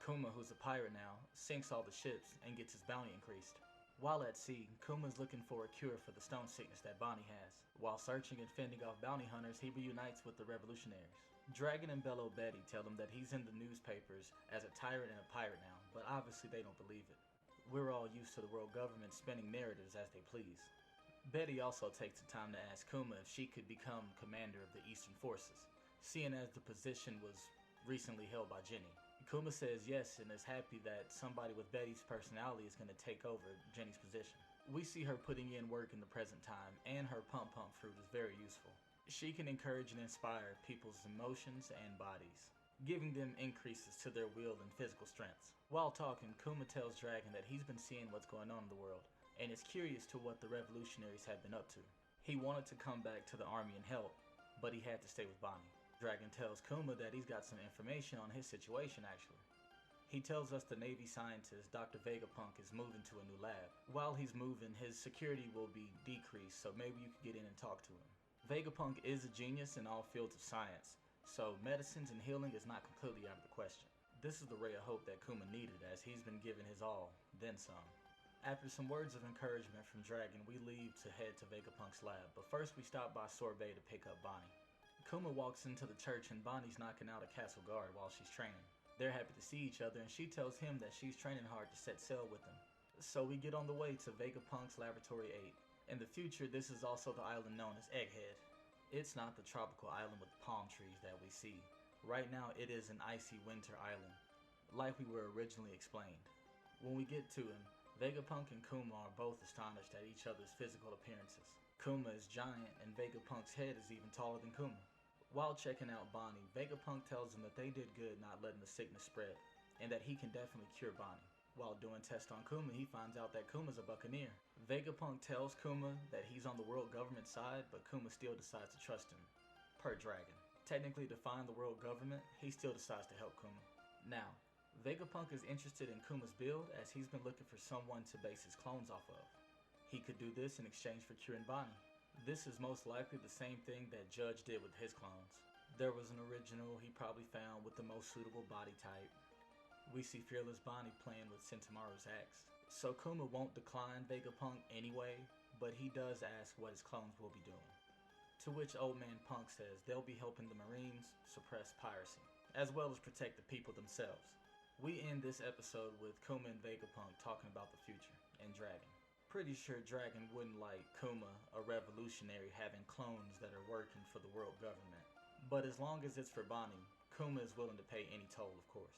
Kuma, who's a pirate now, sinks all the ships and gets his bounty increased. While at sea, Kuma's looking for a cure for the stone sickness that Bonnie has. While searching and fending off bounty hunters, he reunites with the revolutionaries. Dragon and Bello Betty tell him that he's in the newspapers as a tyrant and a pirate now, but obviously they don't believe it. We're all used to the world government spinning narratives as they please. Betty also takes the time to ask Kuma if she could become commander of the Eastern Forces, seeing as the position was recently held by Jenny. Kuma says yes and is happy that somebody with Betty's personality is going to take over Jenny's position. We see her putting in work in the present time, and her pump fruit is very useful. She can encourage and inspire people's emotions and bodies, giving them increases to their will and physical strengths. While talking, Kuma tells Dragon that he's been seeing what's going on in the world, and is curious to what the revolutionaries have been up to. He wanted to come back to the army and help, but he had to stay with Bonnie. Dragon tells Kuma that he's got some information on his situation actually. He tells us the Navy scientist Dr. Vegapunk is moving to a new lab. While he's moving, his security will be decreased, so maybe you could get in and talk to him. Vegapunk is a genius in all fields of science, so medicines and healing is not completely out of the question. This is the ray of hope that Kuma needed, as he's been given his all, then some. After some words of encouragement from Dragon, we leave to head to Vegapunk's lab, but first we stop by Sorbet to pick up Bonnie. Kuma walks into the church and Bonnie's knocking out a castle guard while she's training. They're happy to see each other and she tells him that she's training hard to set sail with him. So we get on the way to Vegapunk's Laboratory 8. In the future, this is also the island known as Egghead. It's not the tropical island with palm trees that we see. Right now it is an icy winter island, like we were originally explained. When we get to him, Vegapunk and Kuma are both astonished at each other's physical appearances. Kuma is giant and Vegapunk's head is even taller than Kuma. While checking out Bonnie, Vegapunk tells him that they did good not letting the sickness spread, and that he can definitely cure Bonnie. While doing tests on Kuma, he finds out that Kuma's a buccaneer. Vegapunk tells Kuma that he's on the world government side, but Kuma still decides to trust him, per Dragon. Technically defying the world government, he still decides to help Kuma. Now, Vegapunk is interested in Kuma's build as he's been looking for someone to base his clones off of. He could do this in exchange for curing Bonnie. This is most likely the same thing that Judge did with his clones. There was an original he probably found with the most suitable body type. We see Fearless Bonnie playing with Sentomaru's axe. So Kuma won't decline Vegapunk anyway, but he does ask what his clones will be doing. To which Old Man Punk says they'll be helping the Marines suppress piracy, as well as protect the people themselves. We end this episode with Kuma and Vegapunk talking about the future, and Dragon. Pretty sure Dragon wouldn't like Kuma, a revolutionary, having clones that are working for the world government. But as long as it's for Bonnie, Kuma is willing to pay any toll, of course.